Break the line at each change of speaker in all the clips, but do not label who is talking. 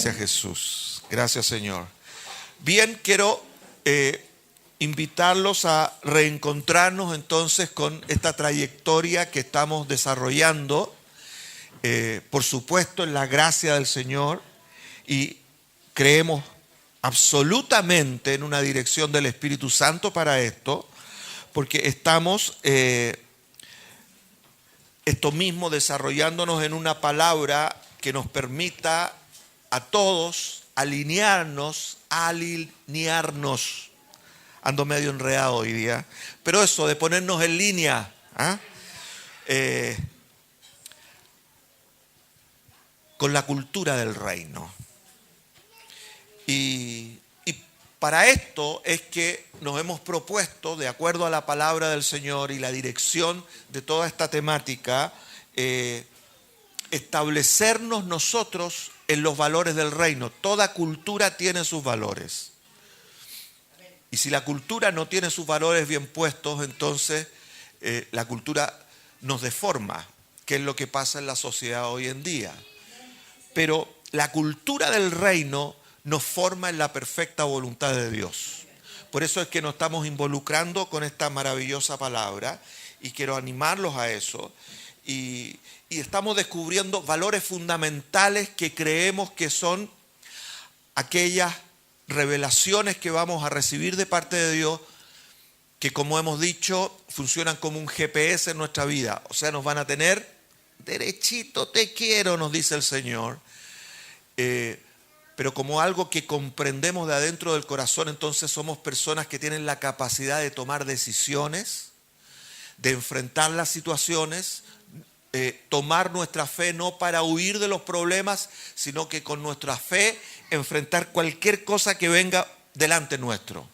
Gracias, Jesús. Gracias, Señor. Bien, quiero invitarlos a reencontrarnos entonces con esta trayectoria que estamos desarrollando, por supuesto en la gracia del Señor, y creemos absolutamente en una dirección del Espíritu Santo para esto, porque estamos esto mismo desarrollándonos en una palabra que nos permita a todos alinearnos. Ando medio enredado hoy día, pero eso de ponernos en línea, con la cultura del reino. Y para esto es que nos hemos propuesto, de acuerdo a la palabra del Señor y la dirección de toda esta temática, establecernos nosotros en los valores del reino. Toda cultura tiene sus valores. Y si la cultura no tiene sus valores bien puestos, entonces la cultura nos deforma, que es lo que pasa en la sociedad hoy en día. Pero la cultura del reino nos forma en la perfecta voluntad de Dios. Por eso es que nos estamos involucrando con esta maravillosa palabra y quiero animarlos a eso. Y estamos descubriendo valores fundamentales que creemos que son aquellas revelaciones que vamos a recibir de parte de Dios, que como hemos dicho, funcionan como un GPS en nuestra vida. O sea, nos van a tener derechito, te quiero, nos dice el Señor. Pero como algo que comprendemos de adentro del corazón, entonces somos personas que tienen la capacidad de tomar decisiones, de enfrentar las situaciones, tomar nuestra fe no para huir de los problemas, sino que con nuestra fe enfrentar cualquier cosa que venga delante nuestro.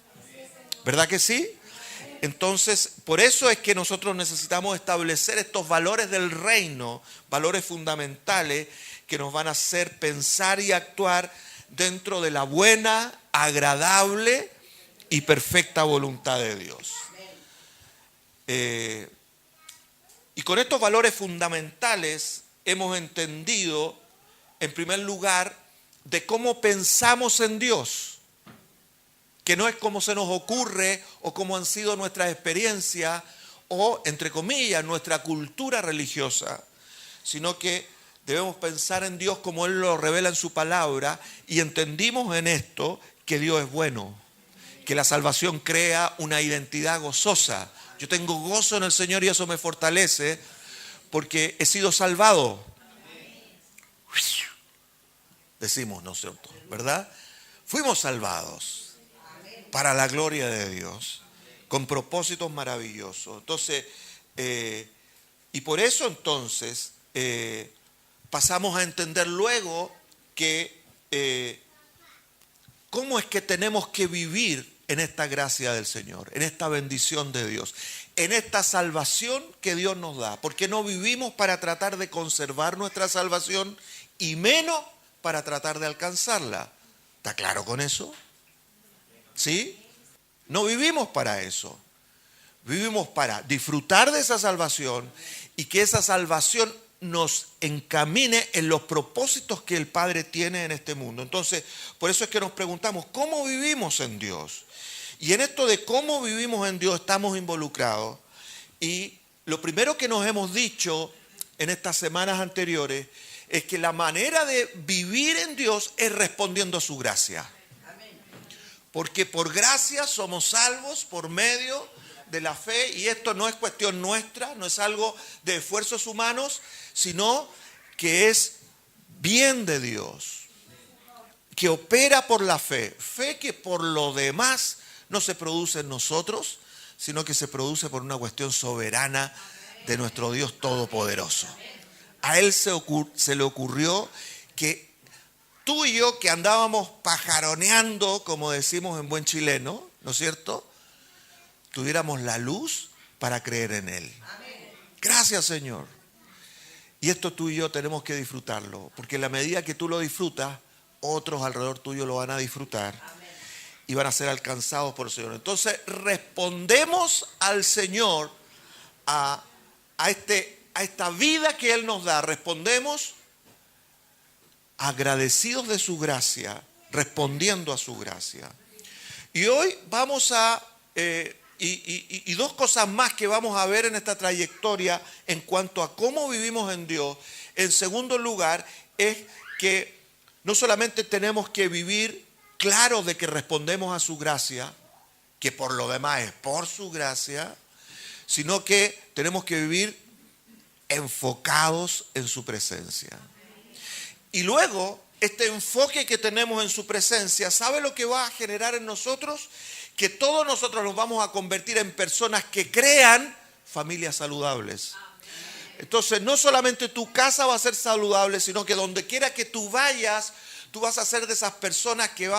¿Verdad que sí? Entonces, por eso es que nosotros necesitamos establecer estos valores del reino, valores fundamentales que nos van a hacer pensar y actuar dentro de la buena, agradable y perfecta voluntad de Dios. Y con estos valores fundamentales hemos entendido, en primer lugar, de cómo pensamos en Dios, que no es como se nos ocurre o como han sido nuestras experiencias o, entre comillas, nuestra cultura religiosa, sino que debemos pensar en Dios como Él lo revela en su palabra, y entendimos en esto que Dios es bueno, que la salvación crea una identidad gozosa. Yo tengo gozo en el Señor y eso me fortalece porque he sido salvado. Decimos nosotros, ¿verdad? Fuimos salvados para la gloria de Dios, con propósitos maravillosos. Entonces, y por eso entonces pasamos a entender luego que cómo es que tenemos que vivir en esta gracia del Señor, en esta bendición de Dios, en esta salvación que Dios nos da. Porque no vivimos para tratar de conservar nuestra salvación y menos para tratar de alcanzarla. ¿Está claro con eso? ¿Sí? No vivimos para eso. Vivimos para disfrutar de esa salvación y que esa salvación nos encamine en los propósitos que el Padre tiene en este mundo. Entonces, por eso es que nos preguntamos, ¿cómo vivimos en Dios? Y en esto de cómo vivimos en Dios estamos involucrados. Y lo primero que nos hemos dicho en estas semanas anteriores es que la manera de vivir en Dios es respondiendo a su gracia. Porque por gracia somos salvos por medio de la fe, y esto no es cuestión nuestra, no es algo de esfuerzos humanos, sino que es bien de Dios, que opera por la fe. Fe que por lo demás no se produce en nosotros, sino que se produce por una cuestión soberana de nuestro Dios Todopoderoso. A Él se le ocurrió que tú y yo, que andábamos pajaroneando, como decimos en buen chileno, ¿no es cierto?, tuviéramos la luz para creer en Él. Gracias, Señor. Y esto tú y yo tenemos que disfrutarlo, porque en la medida que tú lo disfrutas, otros alrededor tuyo lo van a disfrutar y van a ser alcanzados por el Señor. Entonces respondemos al Señor a esta vida que Él nos da. Respondemos agradecidos de su gracia, respondiendo a su gracia. Y hoy vamos a, y dos cosas más que vamos a ver en esta trayectoria en cuanto a cómo vivimos en Dios. En segundo lugar, es que no solamente tenemos que vivir claros de que respondemos a su gracia, que por lo demás es por su gracia, sino que tenemos que vivir enfocados en su presencia. Y luego, este enfoque que tenemos en su presencia, ¿sabe lo que va a generar en nosotros? Que todos nosotros nos vamos a convertir en personas que crean familias saludables. Entonces, no solamente tu casa va a ser saludable, sino que donde quiera que tú vayas, tú vas a ser de esas personas que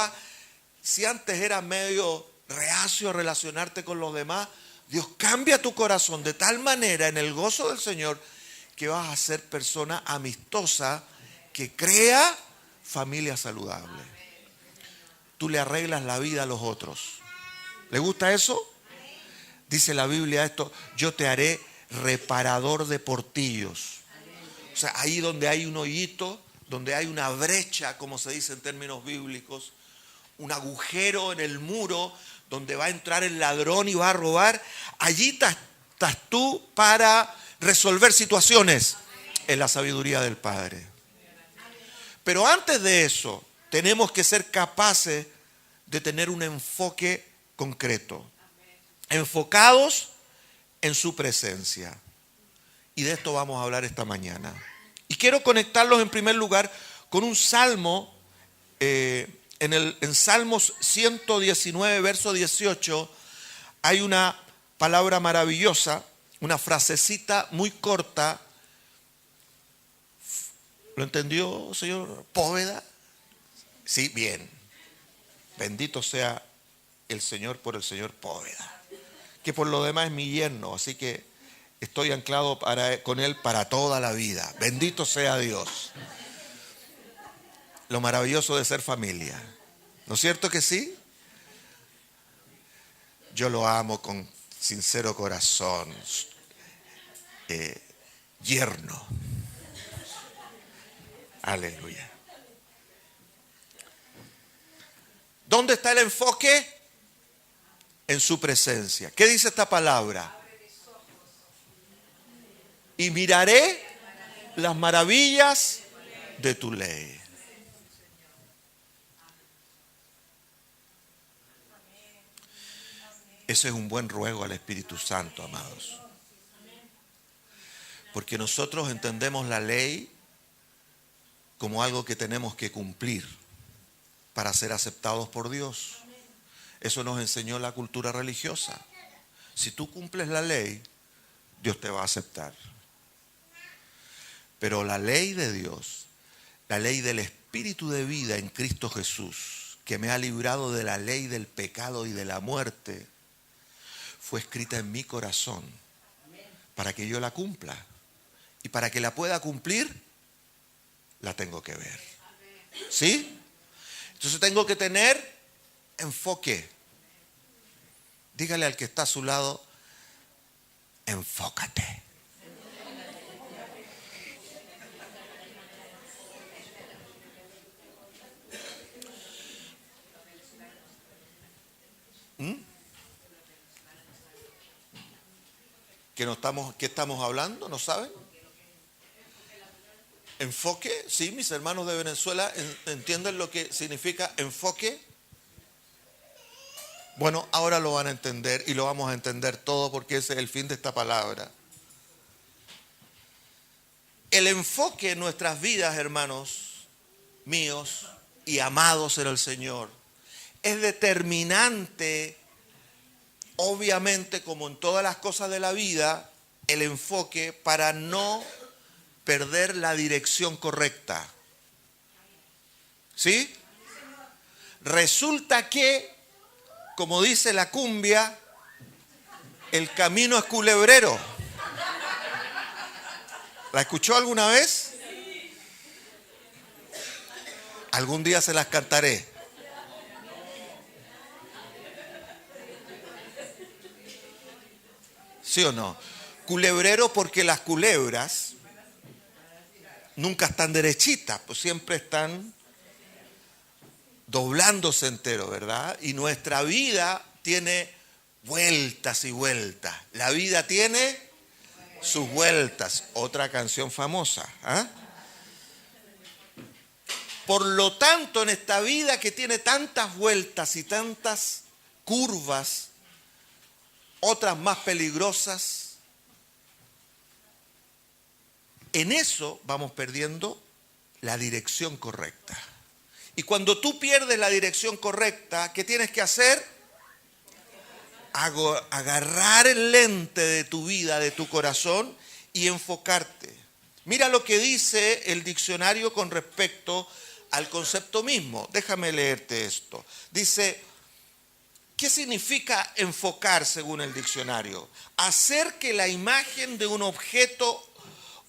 si antes era medio reacio a relacionarte con los demás, Dios cambia tu corazón de tal manera en el gozo del Señor que vas a ser persona amistosa que crea familia saludable. Tú le arreglas la vida a los otros. ¿Le gusta eso? Dice la Biblia esto: yo te haré reparador de portillos. O sea, ahí donde hay un hoyito, donde hay una brecha, como se dice en términos bíblicos, un agujero en el muro donde va a entrar el ladrón y va a robar, allí estás tú para resolver situaciones en la sabiduría del Padre. Pero antes de eso, tenemos que ser capaces de tener un enfoque concreto, enfocados en su presencia. Y de esto vamos a hablar esta mañana. Y quiero conectarlos en primer lugar con un salmo, en Salmos 119, verso 18, hay una palabra maravillosa, una frasecita muy corta. ¿Lo entendió, señor Póveda? Sí, bien. Bendito sea el Señor por el señor Póveda, que por lo demás es mi yerno, así que estoy anclado con él para toda la vida. Bendito sea Dios. Lo maravilloso de ser familia. ¿No es cierto que sí? Yo lo amo con sincero corazón. Yerno. Aleluya. ¿Dónde está el enfoque? En su presencia. ¿Qué dice esta palabra? Y miraré las maravillas de tu ley. Ese es un buen ruego al Espíritu Santo, amados. Porque nosotros entendemos la ley como algo que tenemos que cumplir para ser aceptados por Dios. Eso nos enseñó la cultura religiosa. Si tú cumples la ley, Dios te va a aceptar. Pero la ley de Dios, la ley del Espíritu de vida en Cristo Jesús, que me ha librado de la ley del pecado y de la muerte, fue escrita en mi corazón para que yo la cumpla. Y para que la pueda cumplir, la tengo que ver. ¿Sí? Entonces tengo que tener enfoque. Dígale al que está a su lado: enfócate. ¿Qué estamos hablando? ¿No saben? Enfoque, sí, mis hermanos de Venezuela entienden lo que significa enfoque. Bueno, ahora lo van a entender y lo vamos a entender todo, porque ese es el fin de esta palabra. El enfoque en nuestras vidas, hermanos míos y amados en el Señor, es determinante. Obviamente, como en todas las cosas de la vida, el enfoque para no perder la dirección correcta. ¿Sí? Resulta que, como dice la cumbia, el camino es culebrero. ¿La escuchó alguna vez? Algún día se las cantaré. ¿Sí o no? Culebrero porque las culebras nunca están derechitas, pues siempre están doblándose entero, ¿verdad? Y nuestra vida tiene vueltas y vueltas. La vida tiene sus vueltas. Otra canción famosa. ¿Ah? Por lo tanto, en esta vida que tiene tantas vueltas y tantas curvas, otras más peligrosas, en eso vamos perdiendo la dirección correcta. Y cuando tú pierdes la dirección correcta, ¿qué tienes que hacer? Agarrar el lente de tu vida, de tu corazón y enfocarte. Mira lo que dice el diccionario con respecto al concepto mismo. Déjame leerte esto. Dice, ¿qué significa enfocar según el diccionario? Hacer que la imagen de un objeto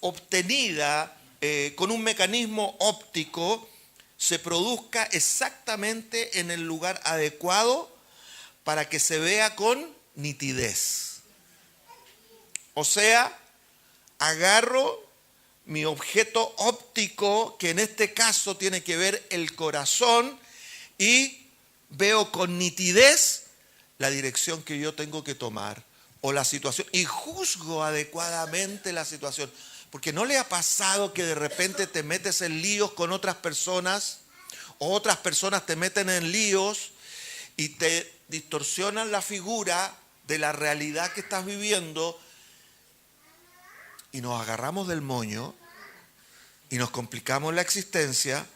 obtenida con un mecanismo óptico se produzca exactamente en el lugar adecuado para que se vea con nitidez. O sea, agarro mi objeto óptico, que en este caso tiene que ver el corazón, y veo con nitidez la dirección que yo tengo que tomar o la situación, y juzgo adecuadamente la situación. Porque ¿no le ha pasado que de repente te metes en líos con otras personas o otras personas te meten en líos y te distorsionan la figura de la realidad que estás viviendo y nos agarramos del moño y nos complicamos la existencia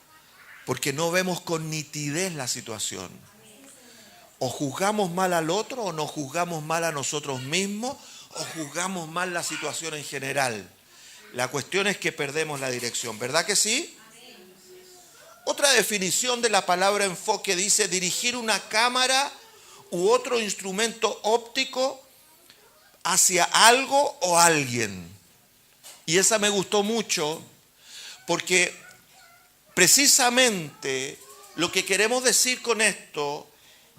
porque no vemos con nitidez la situación? O juzgamos mal al otro, o nos juzgamos mal a nosotros mismos, o juzgamos mal la situación en general. La cuestión es que perdemos la dirección, ¿verdad que sí? Otra definición de la palabra enfoque dice dirigir una cámara u otro instrumento óptico hacia algo o alguien. Y esa me gustó mucho porque precisamente lo que queremos decir con esto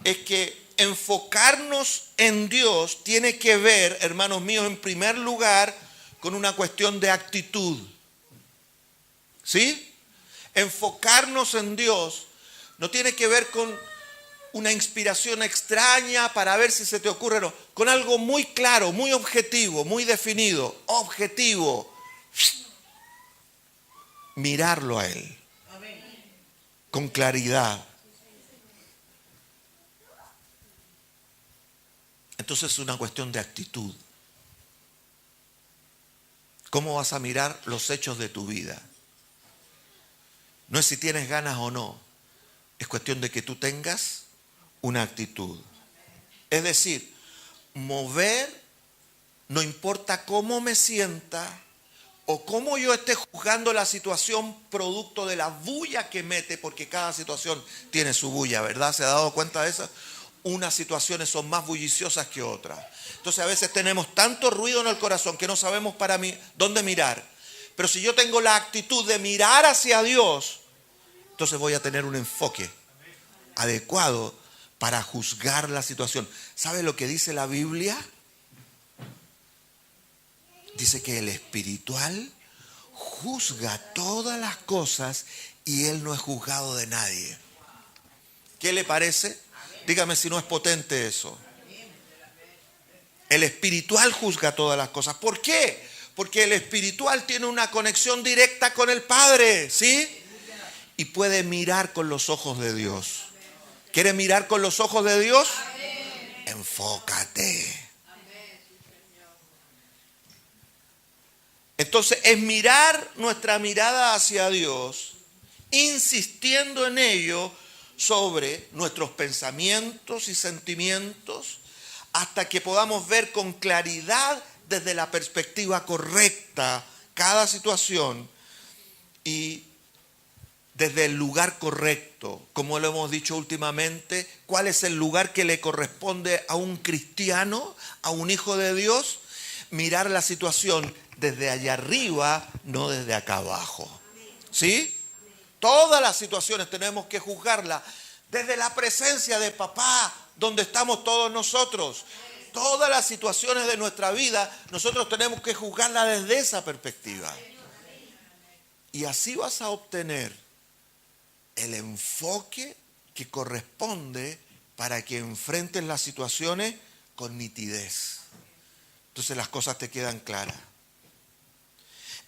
es que enfocarnos en Dios tiene que ver, hermanos míos, en primer lugar, con una cuestión de actitud. ¿Sí? Enfocarnos en Dios no tiene que ver con una inspiración extraña para ver si se te ocurre, no, con algo muy claro, muy objetivo, muy definido, objetivo. Mirarlo a Él con claridad. Entonces es una cuestión de actitud. ¿Cómo vas a mirar los hechos de tu vida? No es si tienes ganas o no. Es cuestión de que tú tengas una actitud. Es decir, mover, no importa cómo me sienta o cómo yo esté juzgando la situación producto de la bulla que mete, porque cada situación tiene su bulla, ¿verdad? ¿Se ha dado cuenta de eso? Unas situaciones son más bulliciosas que otras. Entonces a veces tenemos tanto ruido en el corazón que no sabemos para mí dónde mirar. Pero si yo tengo la actitud de mirar hacia Dios, entonces voy a tener un enfoque adecuado para juzgar la situación. ¿Sabe lo que dice la Biblia? Dice que el espiritual juzga todas las cosas y él no es juzgado de nadie. ¿Qué le parece? Dígame si no es potente eso. El espiritual juzga todas las cosas. ¿Por qué? Porque el espiritual tiene una conexión directa con el Padre, ¿sí? Y puede mirar con los ojos de Dios. ¿Quiere mirar con los ojos de Dios? Enfócate. Entonces es mirar nuestra mirada hacia Dios, insistiendo en ello sobre nuestros pensamientos y sentimientos, hasta que podamos ver con claridad desde la perspectiva correcta cada situación y desde el lugar correcto, como lo hemos dicho últimamente. ¿Cuál es el lugar que le corresponde a un cristiano, a un hijo de Dios? Mirar la situación desde allá arriba, no desde acá abajo. ¿Sí? Todas las situaciones tenemos que juzgarlas desde la presencia de papá, donde estamos todos nosotros. Todas las situaciones de nuestra vida, nosotros tenemos que juzgarlas desde esa perspectiva. Y así vas a obtener el enfoque que corresponde para que enfrentes las situaciones con nitidez. Entonces las cosas te quedan claras.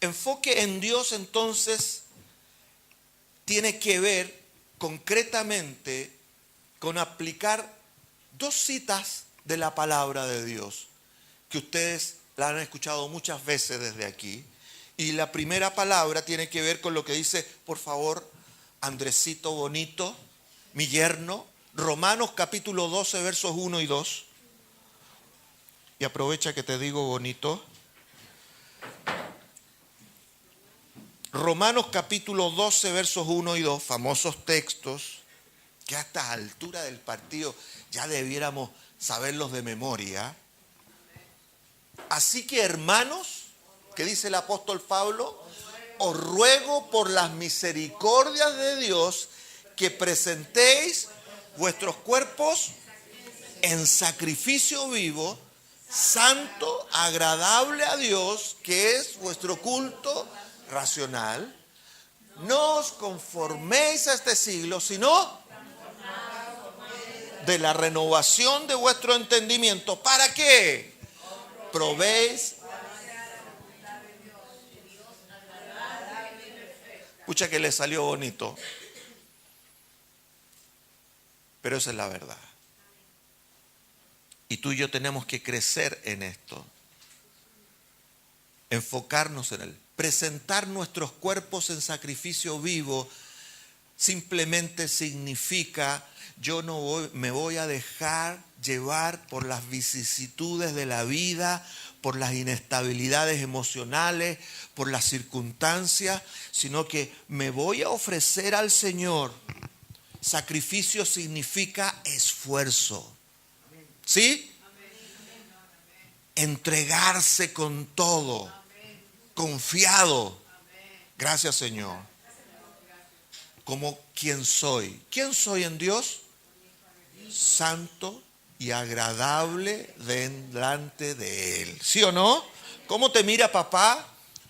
Enfoque en Dios entonces tiene que ver concretamente con aplicar dos citas de la palabra de Dios, que ustedes la han escuchado muchas veces desde aquí. Y la primera palabra tiene que ver con lo que dice, por favor, Andresito bonito, mi yerno, Romanos capítulo 12, versos 1 y 2. Y aprovecha que te digo bonito. Romanos capítulo 12, versos 1 y 2, famosos textos, que a esta altura del partido ya debiéramos saberlos de memoria. Así que, hermanos, ¿qué dice el apóstol Pablo? Os ruego por las misericordias de Dios que presentéis vuestros cuerpos en sacrificio vivo, santo, agradable a Dios, que es vuestro culto racional. No os conforméis a este siglo, sino de la renovación de vuestro entendimiento. ¿Para qué? Probéis. Escucha que le salió bonito, pero esa es la verdad. Y tú y yo tenemos que crecer en esto, enfocarnos en él. Presentar nuestros cuerpos en sacrificio vivo simplemente significa yo no me voy a dejar llevar por las vicisitudes de la vida, por las inestabilidades emocionales, por las circunstancias, sino que me voy a ofrecer al Señor. Sacrificio significa esfuerzo. ¿Sí? Entregarse con todo, confiado. Gracias, Señor. Como quien soy. ¿Quién soy en Dios? Santo y agradable delante de Él. ¿Sí o no? ¿Cómo te mira papá?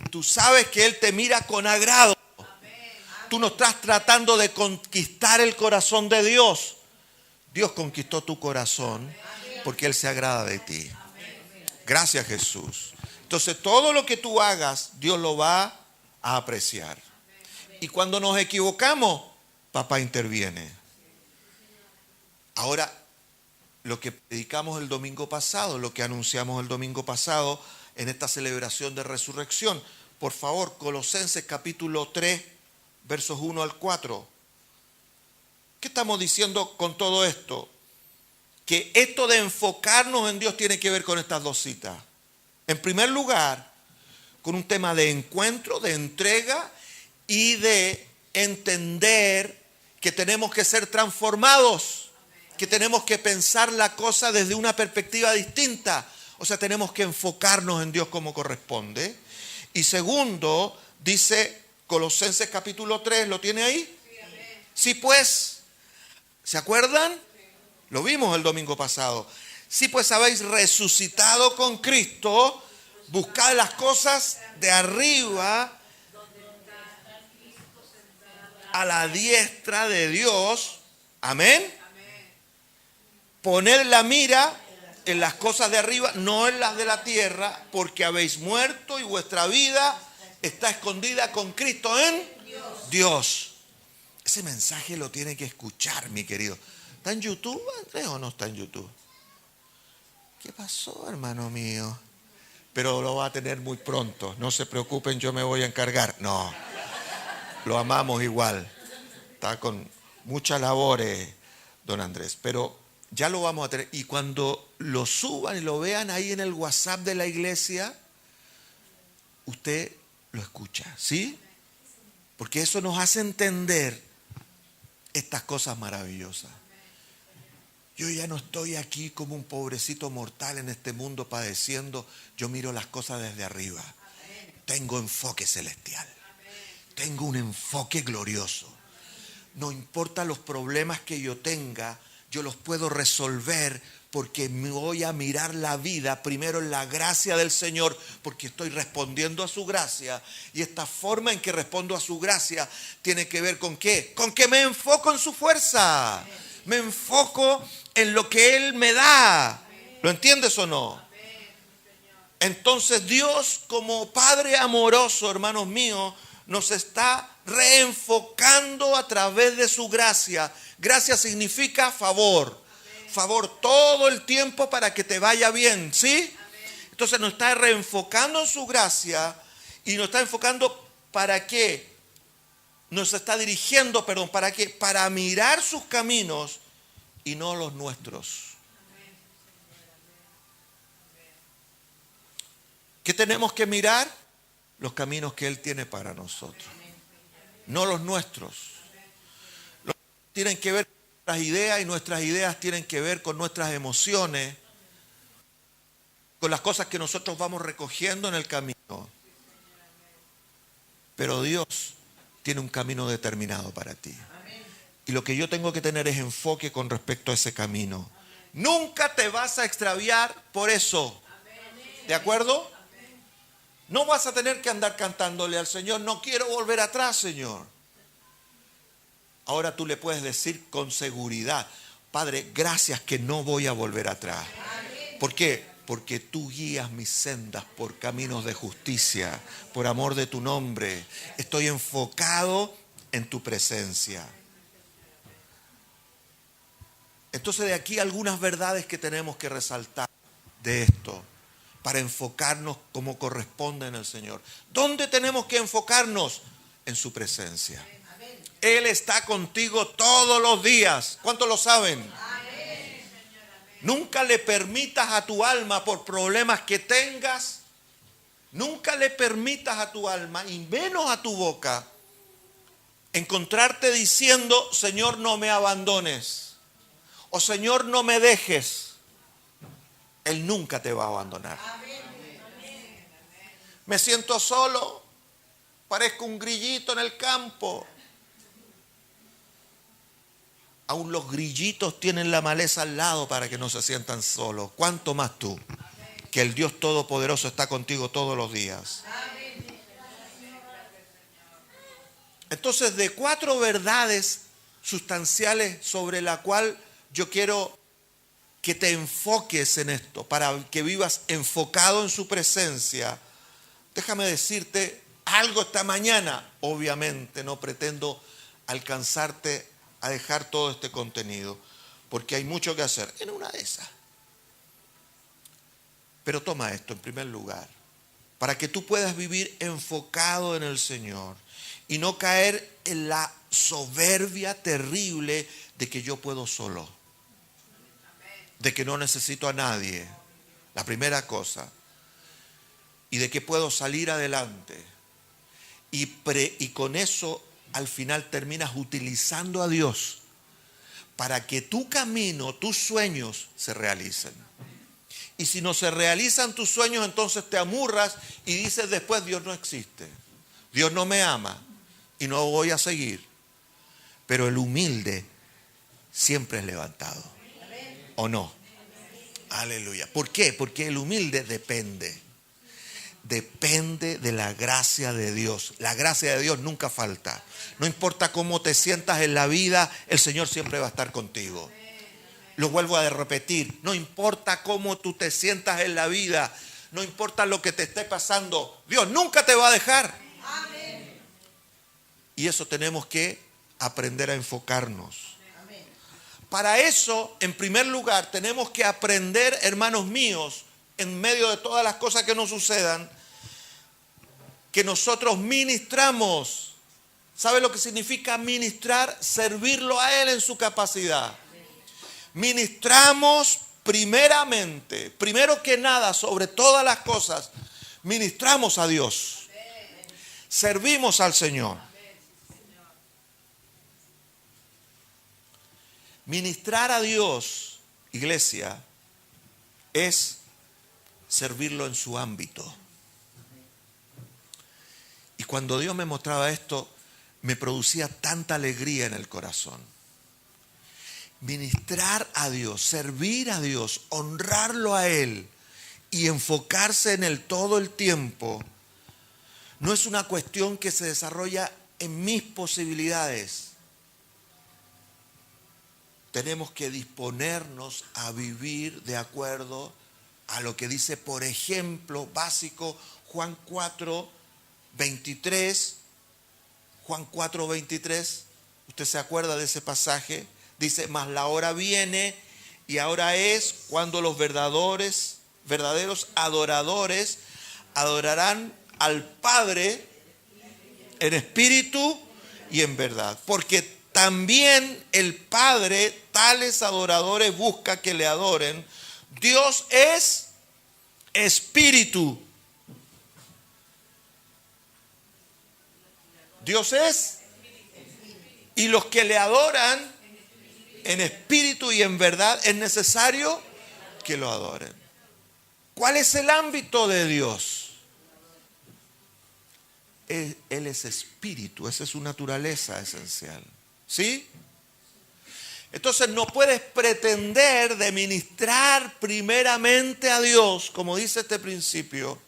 Tú sabes que Él te mira con agrado. Tú no estás tratando de conquistar el corazón de Dios. Dios conquistó tu corazón porque Él se agrada de ti. Gracias, Jesús. Entonces todo lo que tú hagas, Dios lo va a apreciar. Y cuando nos equivocamos, papá interviene. Ahora, lo que predicamos el domingo pasado, lo que anunciamos el domingo pasado en esta celebración de resurrección. Por favor, Colosenses capítulo 3, versos 1 al 4. ¿Qué estamos diciendo con todo esto? Que esto de enfocarnos en Dios tiene que ver con estas dos citas. En primer lugar, con un tema de encuentro, de entrega y de entender que tenemos que ser transformados, que tenemos que pensar la cosa desde una perspectiva distinta. O sea, tenemos que enfocarnos en Dios como corresponde. Y segundo, dice Colosenses capítulo 3, ¿lo tiene ahí? Sí, pues, ¿se acuerdan? Lo vimos el domingo pasado. Sí, pues habéis resucitado con Cristo, buscad las cosas de arriba, a la diestra de Dios. Amén. Poned la mira en las cosas de arriba, no en las de la tierra, porque habéis muerto y vuestra vida está escondida con Cristo en Dios. Ese mensaje lo tiene que escuchar, mi querido. ¿Está en YouTube, Andrés, o no está en YouTube? ¿Qué pasó, hermano mío? Pero lo va a tener muy pronto. No se preocupen, yo me voy a encargar. No, lo amamos igual. Está con muchas labores, don Andrés. Pero ya lo vamos a tener. Y cuando lo suban y lo vean ahí en el WhatsApp de la iglesia, usted lo escucha, ¿sí? Porque eso nos hace entender estas cosas maravillosas. Yo ya no estoy aquí como un pobrecito mortal en este mundo padeciendo. Yo miro las cosas desde arriba. Tengo enfoque celestial. Tengo un enfoque glorioso. No importa los problemas que yo tenga, yo los puedo resolver porque me voy a mirar la vida primero en la gracia del Señor, porque estoy respondiendo a su gracia. Y esta forma en que respondo a su gracia tiene que ver con ¿qué? Con que me enfoco en su fuerza. Me enfoco en lo que Él me da. ¿Lo entiendes o no? Entonces Dios, como Padre amoroso, hermanos míos, nos está reenfocando a través de su gracia. Gracia significa favor. Favor todo el tiempo para que te vaya bien, ¿sí? Entonces nos está reenfocando en su gracia y nos está enfocando ¿para qué? Nos está dirigiendo, perdón, ¿para qué? Para mirar sus caminos y no los nuestros. ¿Qué tenemos que mirar? Los caminos que Él tiene para nosotros, no los nuestros. Los tienen que ver con nuestras ideas y nuestras ideas tienen que ver con nuestras emociones, con las cosas que nosotros vamos recogiendo en el camino. Pero Dios tiene un camino determinado para ti. Y lo que yo tengo que tener es enfoque con respecto a ese camino. Nunca te vas a extraviar por eso. ¿De acuerdo? No vas a tener que andar cantándole al Señor, no quiero volver atrás, Señor. Ahora tú le puedes decir con seguridad, Padre, gracias que no voy a volver atrás. ¿Por qué? Porque tú guías mis sendas por caminos de justicia, por amor de tu nombre. Estoy enfocado en tu presencia. Entonces de aquí algunas verdades que tenemos que resaltar de esto, para enfocarnos como corresponde en el Señor. ¿Dónde tenemos que enfocarnos? En su presencia. Él está contigo todos los días. ¿Cuántos lo saben? Nunca le permitas a tu alma, por problemas que tengas, nunca le permitas a tu alma, y menos a tu boca, encontrarte diciendo, Señor, no me abandones. O Señor, no me dejes. Él nunca te va a abandonar. Me siento solo, parezco un grillito en el campo. Aún los grillitos tienen la maleza al lado para que no se sientan solos. ¿Cuánto más tú? Que el Dios Todopoderoso está contigo todos los días. Entonces, de 4 verdades sustanciales sobre la cual yo quiero que te enfoques en esto, para que vivas enfocado en su presencia. Déjame decirte algo esta mañana. Obviamente no pretendo alcanzarte a dejar todo este contenido, porque hay mucho que hacer en una de esas. Pero toma esto en primer lugar, para que tú puedas vivir enfocado en el Señor y no caer en la soberbia terrible de que yo puedo solo, de que no necesito a nadie, la primera cosa, y de que puedo salir adelante. Y con eso al final terminas utilizando a Dios para que tu camino, tus sueños se realicen. Y si no se realizan tus sueños, entonces te amurras y dices después, Dios no existe, Dios no me ama y no voy a seguir. Pero el humilde siempre es levantado, ¿o no? Aleluya. ¿Por qué? Porque el humilde depende de la gracia de Dios. La gracia de Dios nunca falta. No importa cómo te sientas en la vida, el Señor siempre va a estar contigo. Lo vuelvo a repetir, no importa cómo tú te sientas en la vida, no importa lo que te esté pasando, Dios nunca te va a dejar. Y eso tenemos que aprender a enfocarnos. Para eso, en primer lugar, tenemos que aprender, hermanos míos, en medio de todas las cosas que nos sucedan, que nosotros ministramos. ¿Sabe lo que significa ministrar? Servirlo a Él en su capacidad. Ministramos primeramente, primero que nada, sobre todas las cosas, ministramos a Dios. Servimos al Señor. Ministrar a Dios, iglesia, es servirlo en su ámbito. Y cuando Dios me mostraba esto, me producía tanta alegría en el corazón. ministrar a Dios, servir a Dios, honrarlo a Él y enfocarse en Él todo el tiempo, no es una cuestión que se desarrolla en mis posibilidades. Tenemos que disponernos a vivir de acuerdo a lo que dice, por ejemplo, básico, Juan 4:23. Juan 4:23, ¿usted se acuerda de ese pasaje? Dice, mas la hora viene y ahora es cuando los verdaderos adoradores adorarán al Padre en espíritu y en verdad. Porque también el Padre tales adoradores busca que le adoren. Dios es espíritu. Dios es. Y los que le adoran en espíritu y en verdad, es necesario que lo adoren. ¿Cuál es el ámbito de Dios? Él es espíritu, esa es su naturaleza esencial. ¿Sí? Entonces no puedes pretender de ministrar primeramente a Dios, como dice este principio,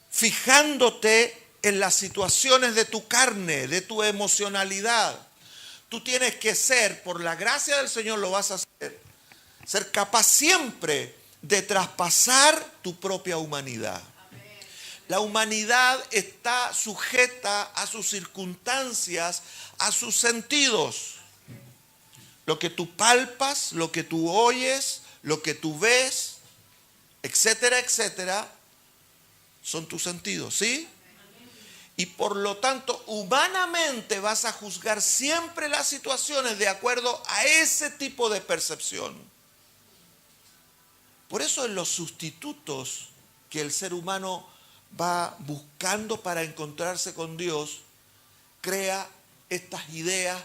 fijándote en las situaciones de tu carne, de tu emocionalidad. Tú tienes que ser, por la gracia del Señor lo vas a hacer, ser capaz siempre de traspasar tu propia humanidad. La humanidad está sujeta a sus circunstancias, a sus sentidos. Lo que tú palpas, lo que tú oyes, lo que tú ves, etcétera, etcétera, son tus sentidos, ¿sí? Y por lo tanto, humanamente vas a juzgar siempre las situaciones de acuerdo a ese tipo de percepción. Por eso en los sustitutos que el ser humano va buscando para encontrarse con Dios, crea estas ideas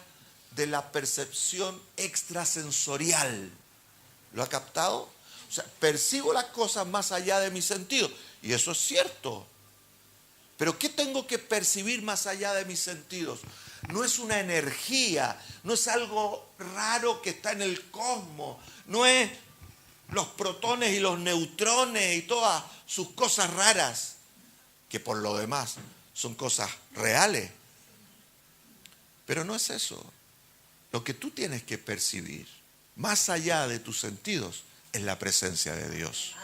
de la percepción extrasensorial. ¿Lo ha captado? O sea, percibo las cosas más allá de mis sentidos. Y eso es cierto. Pero ¿qué tengo que percibir más allá de mis sentidos? No es una energía, no es algo raro que está en el cosmos, no es los protones y los neutrones y todas sus cosas raras, que por lo demás son cosas reales. Pero no es eso. Lo que tú tienes que percibir, más allá de tus sentidos, es la presencia de Dios.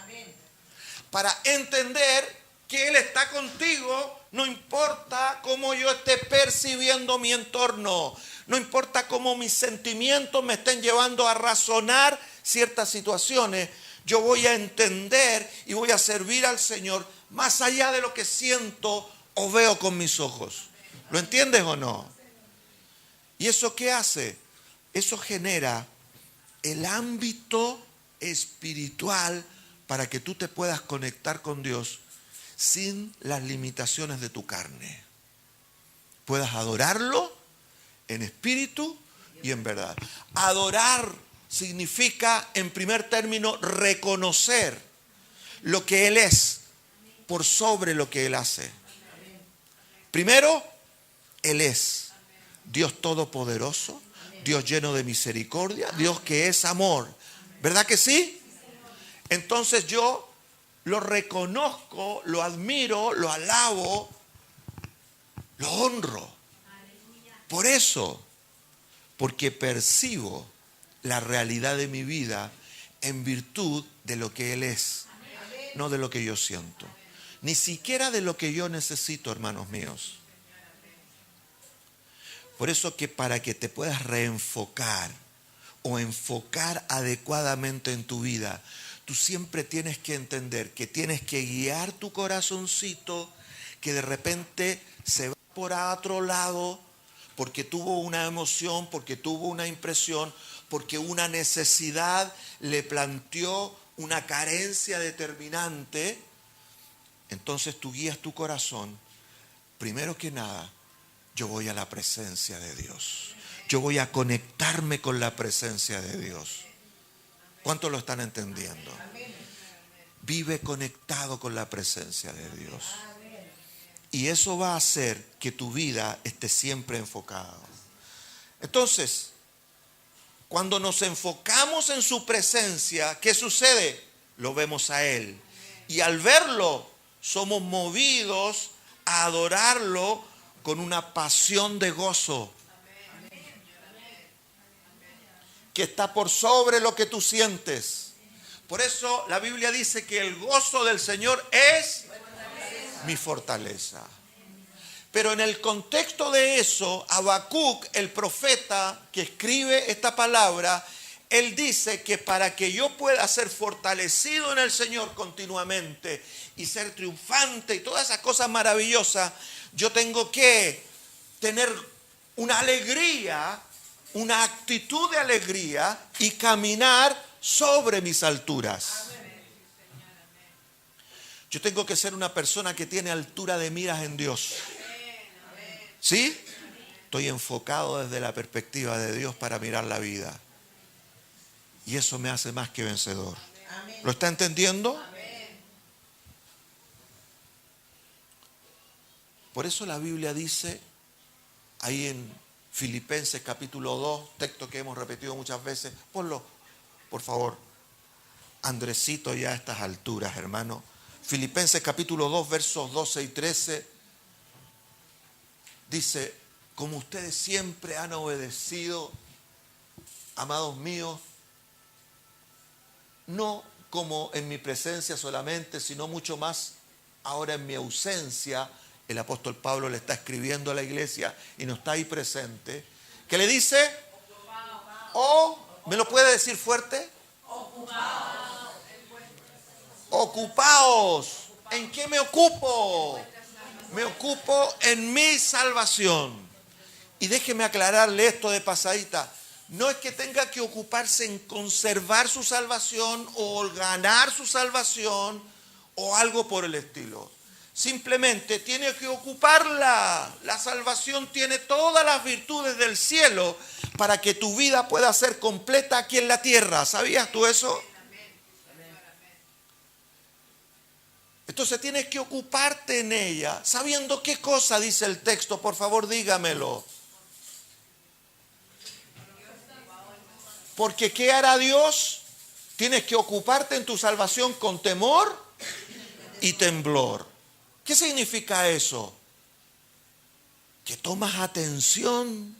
Para entender que Él está contigo, no importa cómo yo esté percibiendo mi entorno, no importa cómo mis sentimientos me estén llevando a razonar ciertas situaciones, yo voy a entender y voy a servir al Señor más allá de lo que siento o veo con mis ojos. ¿Lo entiendes o no? ¿Y eso qué hace? Eso genera el ámbito espiritual para que tú te puedas conectar con Dios sin las limitaciones de tu carne. Puedas adorarlo en espíritu y en verdad. Adorar significa, en primer término, reconocer lo que Él es por sobre lo que Él hace. Primero, Él es Dios todopoderoso, Dios lleno de misericordia, Dios que es amor. ¿Verdad que sí? Entonces yo lo reconozco, lo admiro, lo alabo, lo honro. Por eso, porque percibo la realidad de mi vida en virtud de lo que Él es, no de lo que yo siento, ni siquiera de lo que yo necesito, hermanos míos. Por eso que para que te puedas reenfocar o enfocar adecuadamente en tu vida, tú siempre tienes que entender que tienes que guiar tu corazoncito que de repente se va por otro lado porque tuvo una emoción, porque tuvo una impresión, porque una necesidad le planteó una carencia determinante. Entonces tú guías tu corazón. Primero que nada, yo voy a la presencia de Dios. Yo voy a conectarme con la presencia de Dios. ¿Cuántos lo están entendiendo? Vive conectado con la presencia de Dios. Y eso va a hacer que tu vida esté siempre enfocada. Entonces, Cuando nos enfocamos en su presencia, ¿qué sucede? Lo vemos a Él. Y al verlo, somos movidos a adorarlo con una pasión de gozo que está por sobre lo que tú sientes. Por eso la Biblia dice que el gozo del Señor es mi fortaleza. Pero en el contexto de eso, Habacuc, el profeta que escribe esta palabra, él dice que para que yo pueda ser fortalecido en el Señor continuamente y ser triunfante y todas esas cosas maravillosas, yo tengo que tener una alegría, una actitud de alegría y caminar sobre mis alturas. Yo tengo que ser una persona que tiene altura de miras en Dios. ¿Sí? Estoy enfocado desde la perspectiva de Dios para mirar la vida. Y eso me hace más que vencedor. ¿Lo está entendiendo? Por eso la Biblia dice, ahí en Filipenses capítulo 2, texto que hemos repetido muchas veces, ponlo, por favor, Andresito, ya a estas alturas, hermano. Filipenses capítulo 2, versos 12 y 13. Dice, como ustedes siempre han obedecido, amados míos, no como en mi presencia solamente, sino mucho más ahora en mi ausencia. El apóstol Pablo le está escribiendo a la iglesia y no está ahí presente. ¿Qué le dice? ¿Me lo puede decir fuerte? Ocupaos. ¿En qué me ocupo? Me ocupo en mi salvación. Y déjeme aclararle esto de pasadita. No es que tenga que ocuparse en conservar su salvación o ganar su salvación o algo por el estilo. Simplemente tiene que ocuparla. La salvación tiene todas las virtudes del cielo para que tu vida pueda ser completa aquí en la tierra. ¿Sabías tú eso? Entonces tienes que ocuparte en ella, sabiendo qué cosa dice el texto. Por favor, dígamelo. Porque ¿qué hará Dios? Tienes que ocuparte en tu salvación con temor y temblor. ¿Qué significa eso? Que tomas atención,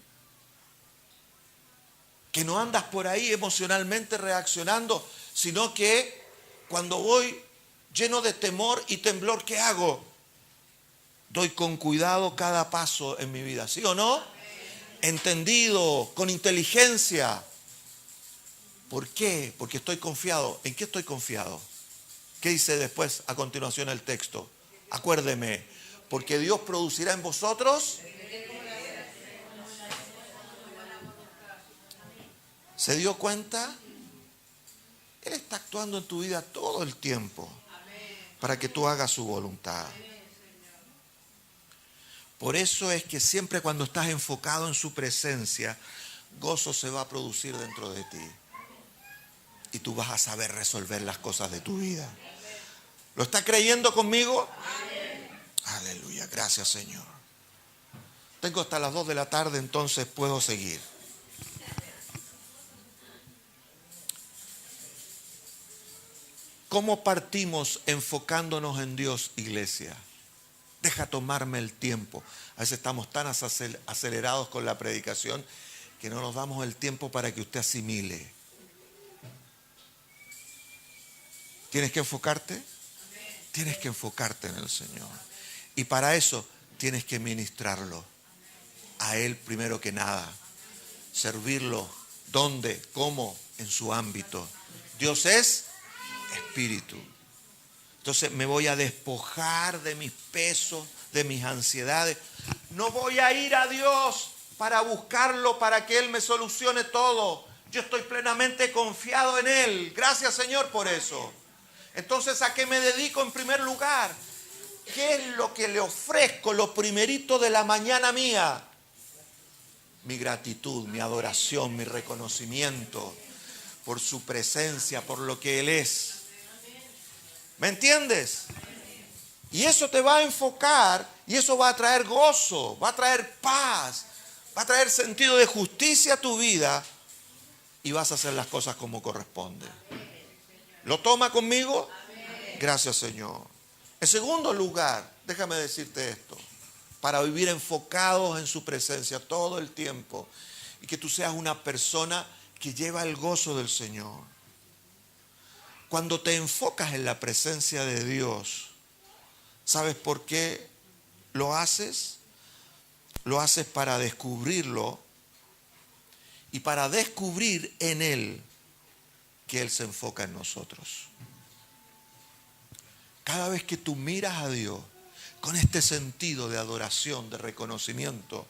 que no andas por ahí emocionalmente reaccionando, sino que cuando voy lleno de temor y temblor, ¿qué hago? Doy con cuidado cada paso en mi vida, ¿sí o no? Entendido, con inteligencia. ¿Por qué? Porque estoy confiado. ¿En qué estoy confiado? ¿Qué dice después a continuación el texto? Acuérdeme, porque Dios producirá en vosotros. ¿Se dio cuenta? Él está actuando en tu vida todo el tiempo para que tú hagas su voluntad. Por eso es que siempre cuando estás enfocado en su presencia, gozo se va a producir dentro de ti. Y tú vas a saber resolver las cosas de tu vida. ¿Lo está creyendo conmigo? Aleluya, gracias Señor. Tengo hasta las 2 de la tarde, entonces puedo seguir. ¿Cómo partimos enfocándonos en Dios, iglesia? Deja tomarme el tiempo. A veces estamos tan acelerados con la predicación que no nos damos el tiempo para que usted asimile. ¿Tienes que enfocarte? Tienes que enfocarte en el Señor. Y para eso tienes que ministrarlo. A Él primero que nada. Servirlo. ¿Dónde? ¿Cómo? En su ámbito. Dios es espíritu. Entonces me voy a despojar de mis pesos, de mis ansiedades. No voy a ir a Dios para buscarlo, para que Él me solucione todo. Yo estoy plenamente confiado en Él. Gracias Señor por eso. Entonces, ¿a qué me dedico en primer lugar? ¿Qué es lo que le ofrezco, lo primerito de la mañana mía? Mi gratitud, mi adoración, mi reconocimiento por su presencia, por lo que Él es. ¿Me entiendes? Y eso te va a enfocar y eso va a traer gozo, va a traer paz, va a traer sentido de justicia a tu vida y vas a hacer las cosas como corresponde. ¿Lo toma conmigo? Gracias, Señor. En segundo lugar, déjame decirte esto, para vivir enfocados en su presencia todo el tiempo y que tú seas una persona que lleva el gozo del Señor. Cuando te enfocas en la presencia de Dios, ¿sabes por qué lo haces? Lo haces para descubrirlo y para descubrir en Él que Él se enfoca en nosotros. Cada vez que tú miras a Dios con este sentido de adoración, de reconocimiento,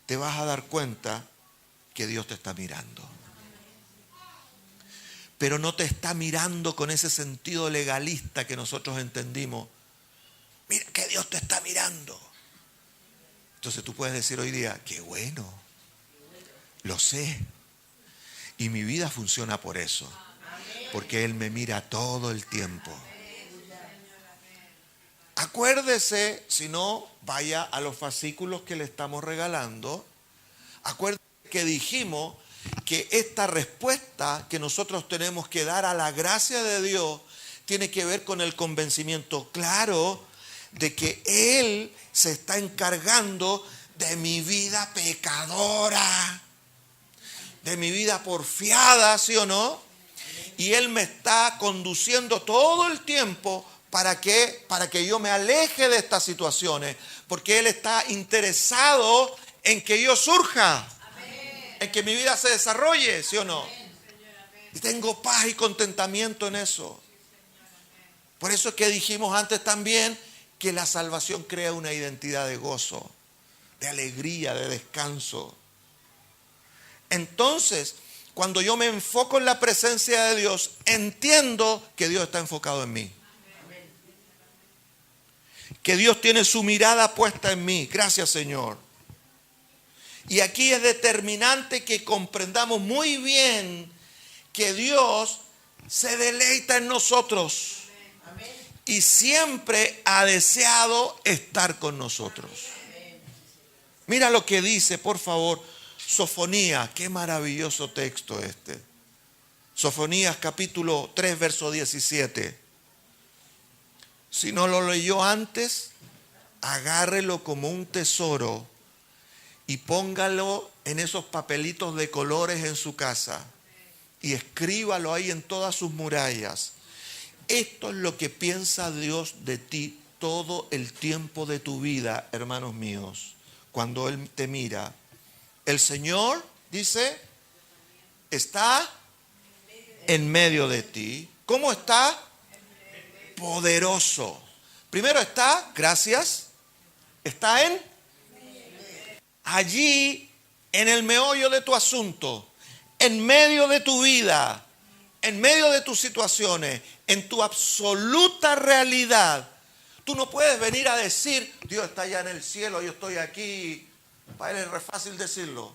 te vas a dar cuenta que Dios te está mirando. Pero no te está mirando con ese sentido legalista que nosotros entendimos. Mira que Dios te está mirando. Entonces tú puedes decir hoy día, qué bueno, lo sé. Y mi vida funciona por eso, porque Él me mira todo el tiempo. Acuérdese, si no, vaya a los fascículos que le estamos regalando. Acuérdese que dijimos que esta respuesta que nosotros tenemos que dar a la gracia de Dios tiene que ver con el convencimiento claro de que Él se está encargando de mi vida pecadora, de mi vida porfiada, ¿sí o no? Y Él me está conduciendo todo el tiempo para que yo me aleje de estas situaciones, porque Él está interesado en que yo surja, en que mi vida se desarrolle, ¿sí o no? Y tengo paz y contentamiento en eso. Por eso es que dijimos antes también que la salvación crea una identidad de gozo, de alegría, de descanso. Entonces, cuando yo me enfoco en la presencia de Dios, entiendo que Dios está enfocado en mí. Que Dios tiene su mirada puesta en mí. Gracias, Señor. Y aquí es determinante que comprendamos muy bien que Dios se deleita en nosotros y siempre ha deseado estar con nosotros. Mira lo que dice, por favor, Sofonías. Qué maravilloso texto este. Sofonías capítulo 3, verso 17. Si no lo leyó antes, agárrelo como un tesoro y póngalo en esos papelitos de colores en su casa y escríbalo ahí en todas sus murallas. Esto es lo que piensa Dios de ti todo el tiempo de tu vida, hermanos míos. Cuando Él te mira, el Señor, dice, está en medio de ti. ¿Cómo está? Poderoso. Primero está, gracias, está allí, en el meollo de tu asunto, en medio de tu vida, en medio de tus situaciones, en tu absoluta realidad. Tú no puedes venir a decir, Dios está allá en el cielo, yo estoy aquí. Para Él es re fácil decirlo,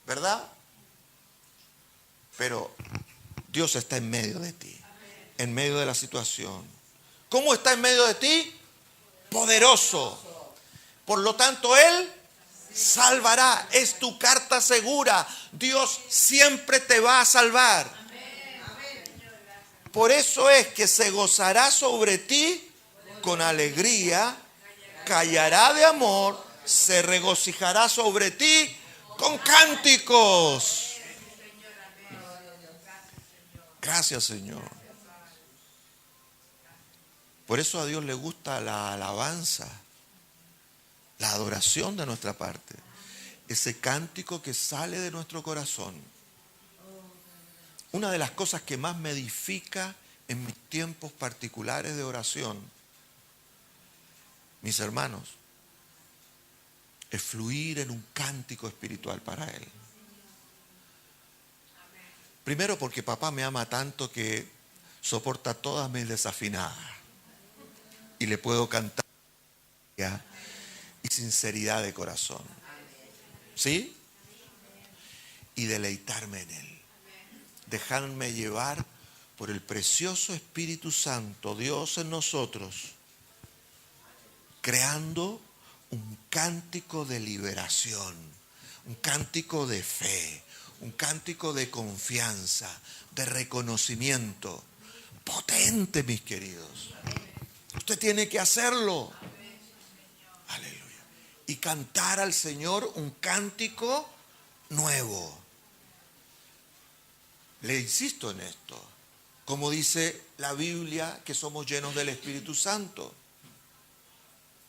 ¿verdad? Pero Dios está en medio de ti, en medio de la situación. ¿Cómo está en medio de ti? Poderoso. Por lo tanto, Él salvará. Es tu carta segura. Dios siempre te va a salvar. Por eso es que se gozará sobre ti con alegría, callará de amor, se regocijará sobre ti con cánticos. Gracias, Señor. Por eso a Dios le gusta la alabanza, la adoración de nuestra parte, ese cántico que sale de nuestro corazón. Una de las cosas que más me edifica en mis tiempos particulares de oración, mis hermanos, es fluir en un cántico espiritual para Él. Primero porque papá me ama tanto que soporta todas mis desafinadas y le puedo cantar y sinceridad de corazón. ¿Sí? Y deleitarme en Él. Dejarme llevar por el precioso Espíritu Santo, Dios en nosotros, creando un cántico de liberación, un cántico de fe, Un cántico de confianza, de reconocimiento. Potente, mis queridos. Usted tiene que hacerlo. Aleluya. Y cantar al Señor un cántico nuevo. Le insisto en esto. Como dice la Biblia, que somos llenos del Espíritu Santo.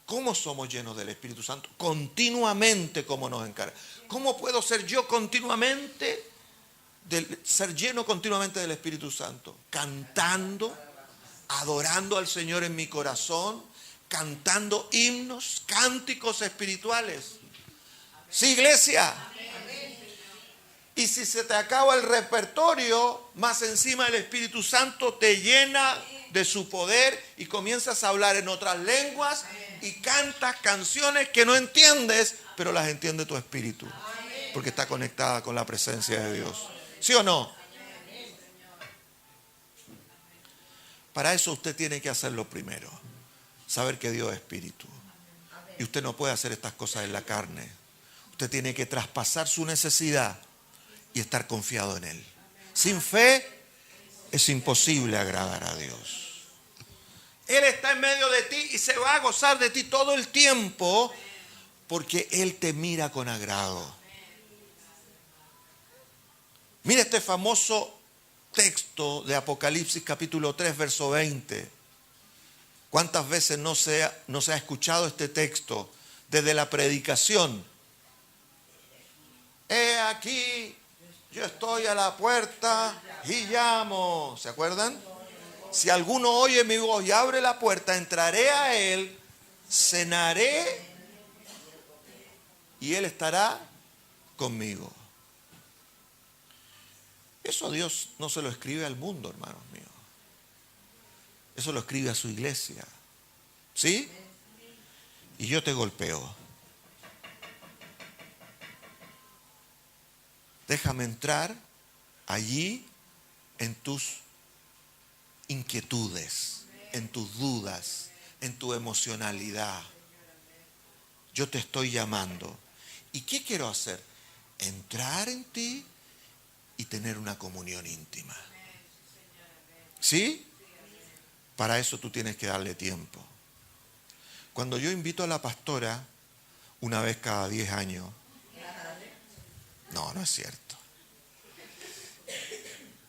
¿Cómo somos llenos del Espíritu Santo? Continuamente, como nos encarga. ¿Cómo puedo ser yo continuamente, ser lleno continuamente del Espíritu Santo? Cantando, adorando al Señor en mi corazón, cantando himnos, cánticos espirituales. Sí, iglesia. Y si se te acaba el repertorio, más encima el Espíritu Santo te llena de su poder y comienzas a hablar en otras lenguas y cantas canciones que no entiendes, pero las entiende tu espíritu, porque está conectada con la presencia de Dios. ¿Sí o no? Para eso usted tiene que hacer lo primero, saber que Dios es espíritu. Y usted no puede hacer estas cosas en la carne. Usted tiene que traspasar su necesidad y estar confiado en Él. Sin fe es imposible agradar a Dios. Él está en medio de ti y se va a gozar de ti todo el tiempo porque Él te mira con agrado. Mira este famoso texto de Apocalipsis capítulo 3, verso 20. ¿Cuántas veces no se ha escuchado este texto desde la predicación? He aquí, yo estoy a la puerta y llamo. ¿Se acuerdan? Si alguno oye mi voz y abre la puerta, entraré a él, cenaré y él estará conmigo. Eso Dios no se lo escribe al mundo, hermanos míos. Eso lo escribe a su iglesia. ¿Sí? Y yo te golpeo. Déjame entrar allí en tus inquietudes, en tus dudas, en tu emocionalidad. Yo te estoy llamando. ¿Y qué quiero hacer? Entrar en ti y tener una comunión íntima. ¿Sí? Para eso tú tienes que darle tiempo. Cuando yo invito a la pastora una vez cada 10 años, no es cierto.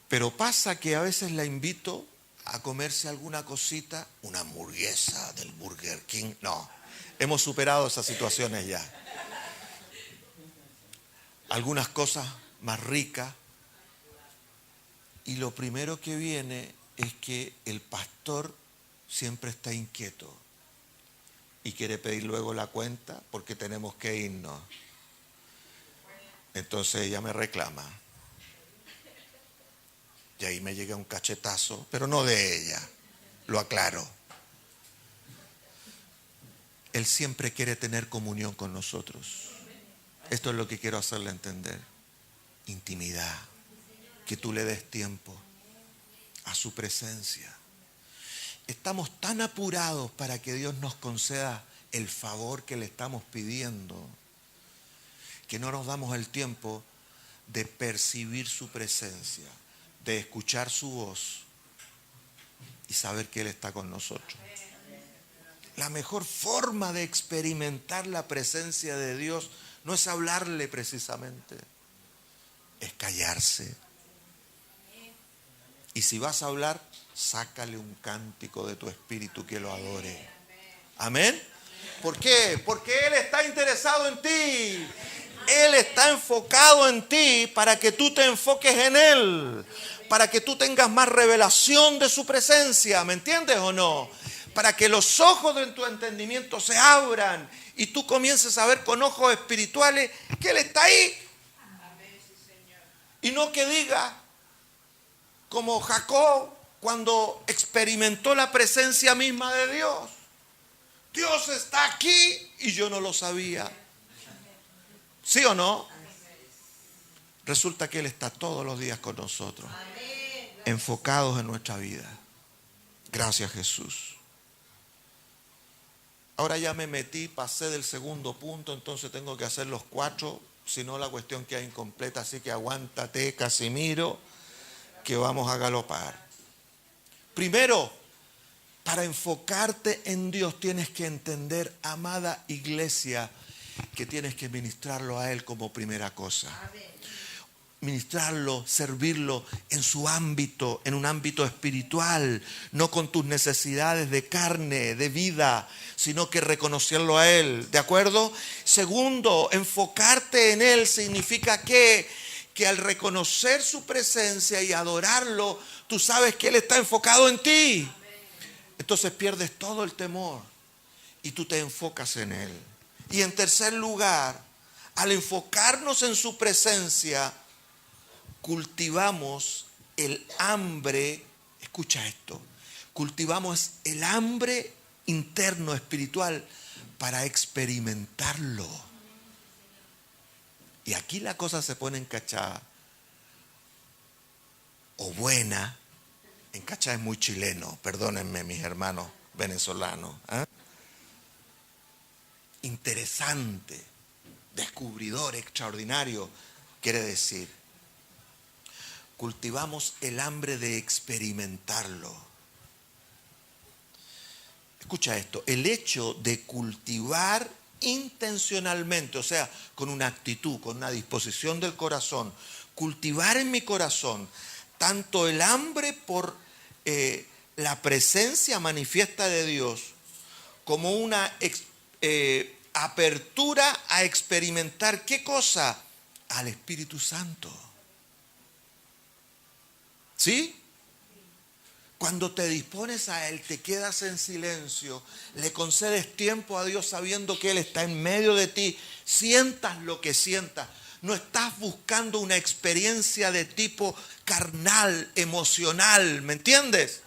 Pero pasa que a veces la invito a comerse alguna cosita, una hamburguesa del Burger King. No, hemos superado esas situaciones ya. Algunas cosas más ricas. Y lo primero que viene es que el pastor siempre está inquieto y quiere pedir luego la cuenta porque tenemos que irnos. Entonces ella me reclama. Y ahí me llega un cachetazo, pero no de ella, lo aclaro. Él siempre quiere tener comunión con nosotros. Esto es lo que quiero hacerle entender. Intimidad. Que tú le des tiempo a su presencia. Estamos tan apurados para que Dios nos conceda el favor que le estamos pidiendo, que no nos damos el tiempo de percibir su presencia, de escuchar su voz y saber que Él está con nosotros. La mejor forma de experimentar la presencia de Dios no es hablarle precisamente, es callarse. Y si vas a hablar, sácale un cántico de tu espíritu que lo adore. Amén. ¿Por qué? Porque Él está interesado en ti. Él está enfocado en ti para que tú te enfoques en Él. Para que tú tengas más revelación de su presencia. ¿Me entiendes o no? Para que los ojos de tu entendimiento se abran y tú comiences a ver con ojos espirituales que Él está ahí. Y no que diga, como Jacob cuando experimentó la presencia misma de Dios. Dios está aquí y yo no lo sabía. ¿Sí o no? Resulta que Él está todos los días con nosotros, enfocados en nuestra vida. Gracias, Jesús. Ahora ya me metí, pasé del segundo punto, entonces tengo que hacer los 4 si no la cuestión queda incompleta, así que aguántate, Casimiro, que vamos a galopar. Primero, para enfocarte en Dios tienes que entender, amada iglesia, que tienes que ministrarlo a Él como primera cosa. Ministrarlo, servirlo en su ámbito, en un ámbito espiritual, no con tus necesidades de carne, de vida, sino que reconocerlo a Él, ¿de acuerdo? Segundo, enfocarte en Él significa que al reconocer su presencia y adorarlo, tú sabes que Él está enfocado en ti. Entonces pierdes todo el temor y tú te enfocas en Él. Y en tercer lugar, al enfocarnos en su presencia, cultivamos el hambre, escucha esto, cultivamos el hambre interno espiritual para experimentarlo. Y aquí la cosa se pone encachada o buena. Encachada es muy chileno, perdónenme mis hermanos venezolanos. Interesante, descubridor, extraordinario, quiere decir. Cultivamos el hambre de experimentarlo. Escucha esto, el hecho de cultivar intencionalmente, o sea, con una actitud, con una disposición del corazón, cultivar en mi corazón tanto el hambre por la presencia manifiesta de Dios, como una apertura a experimentar, ¿qué cosa? Al Espíritu Santo. ¿Sí? Cuando te dispones a Él, te quedas en silencio, le concedes tiempo a Dios sabiendo que Él está en medio de ti, sientas lo que sientas. No estás buscando una experiencia de tipo carnal, emocional, ¿me entiendes?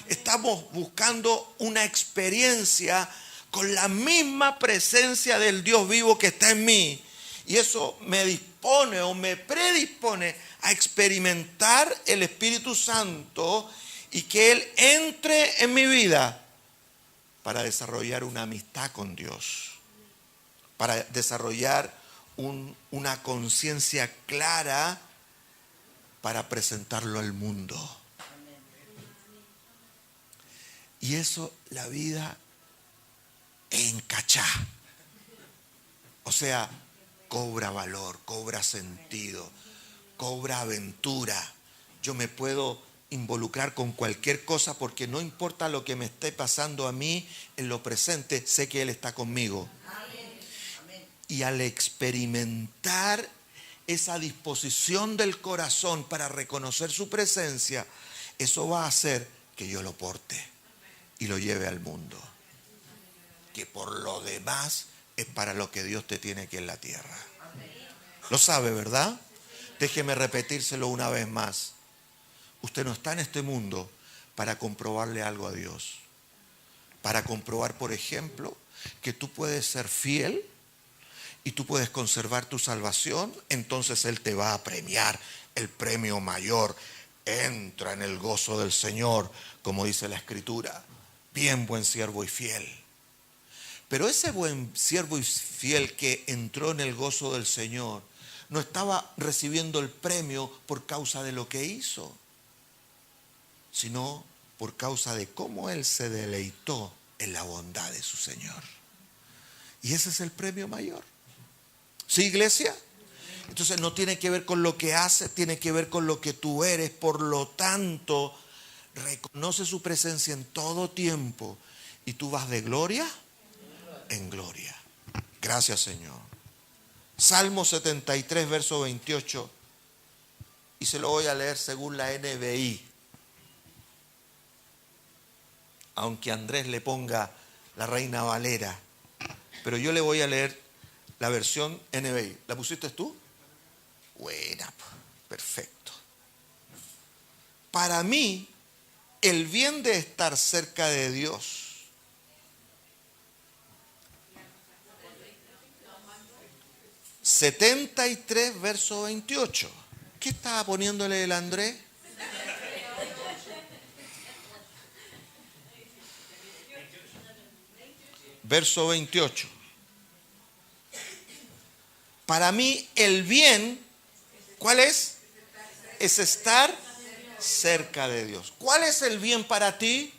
Estamos buscando una experiencia con la misma presencia del Dios vivo que está en mí. Y eso me dispone o me predispone a experimentar el Espíritu Santo y que Él entre en mi vida para desarrollar una amistad con Dios, para desarrollar una conciencia clara para presentarlo al mundo. Y eso la vida encachá. O sea, cobra valor, cobra sentido, cobra aventura. Yo me puedo involucrar con cualquier cosa porque no importa lo que me esté pasando a mí en lo presente, sé que Él está conmigo. Y al experimentar esa disposición del corazón para reconocer su presencia, eso va a hacer que yo lo porte y lo lleve al mundo. Que por lo demás es para lo que Dios te tiene aquí en la tierra. Lo sabe, ¿verdad? Déjeme repetírselo una vez más. Usted no está en este mundo para comprobarle algo a Dios. Para comprobar, por ejemplo, que tú puedes ser fiel y tú puedes conservar tu salvación, entonces Él te va a premiar el premio mayor. Entra en el gozo del Señor, como dice la Escritura. Bien, buen siervo y fiel. Pero ese buen siervo y fiel que entró en el gozo del Señor no estaba recibiendo el premio por causa de lo que hizo, sino por causa de cómo Él se deleitó en la bondad de su Señor. Y ese es el premio mayor. ¿Sí, iglesia? Entonces no tiene que ver con lo que haces, tiene que ver con lo que tú eres. Por lo tanto, reconoce su presencia en todo tiempo y tú vas de gloria en gloria. Gracias, Señor. Salmo 73, verso 28. Y se lo voy a leer según la NBI. Aunque Andrés le ponga la Reina Valera. Pero yo le voy a leer la versión NBI. ¿La pusiste tú? Buena, perfecto. Para mí, el bien de estar cerca de Dios (73, verso 28). ¿Qué estaba poniéndole el Andrés? Verso 28. Para mí el bien, ¿cuál es? Es estar cerca de Dios. ¿Cuál es el bien para ti?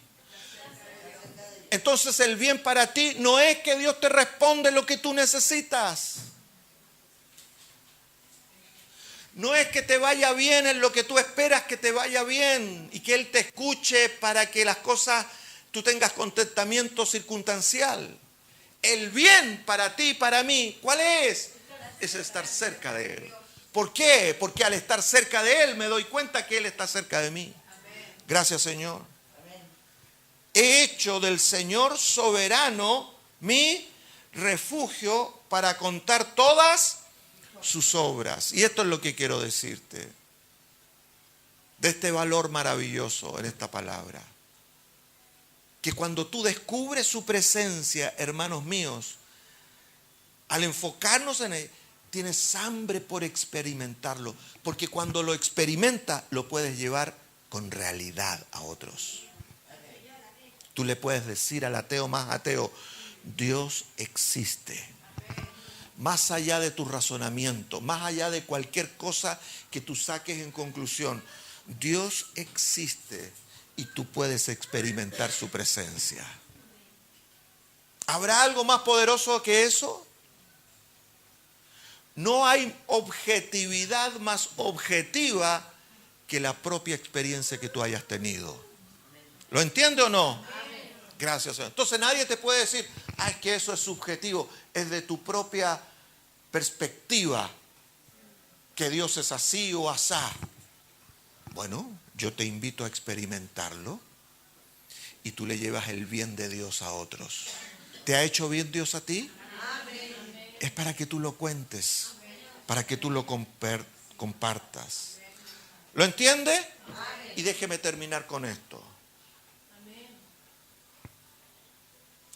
Entonces el bien para ti no es que Dios te responde lo que tú necesitas. No es que te vaya bien en lo que tú esperas que te vaya bien y que Él te escuche para que las cosas, tú tengas contentamiento circunstancial. El bien para ti y para mí, ¿cuál es? Es estar cerca de Él. ¿Por qué? Porque al estar cerca de Él me doy cuenta que Él está cerca de mí. Gracias, Señor. He hecho del Señor soberano mi refugio para contar todas sus obras. Y esto es lo que quiero decirte de este valor maravilloso en esta palabra. Que cuando tú descubres su presencia, hermanos míos, al enfocarnos en él, tienes hambre por experimentarlo. Porque cuando lo experimentas, lo puedes llevar con realidad a otros. Tú le puedes decir al ateo más ateo, Dios existe. Más allá de tu razonamiento, más allá de cualquier cosa que tú saques en conclusión, Dios existe y tú puedes experimentar su presencia. ¿Habrá algo más poderoso que eso? No hay objetividad más objetiva que la propia experiencia que tú hayas tenido. ¿Lo entiende o no? Gracias, Señor. Entonces nadie te puede decir, es que eso es subjetivo, es de tu propia perspectiva, que Dios es así o asá. Bueno, yo te invito a experimentarlo y tú le llevas el bien de Dios a otros. ¿Te ha hecho bien Dios a ti? Es para que tú lo cuentes, para que tú lo compartas. ¿Lo entiende? Y déjeme terminar con esto.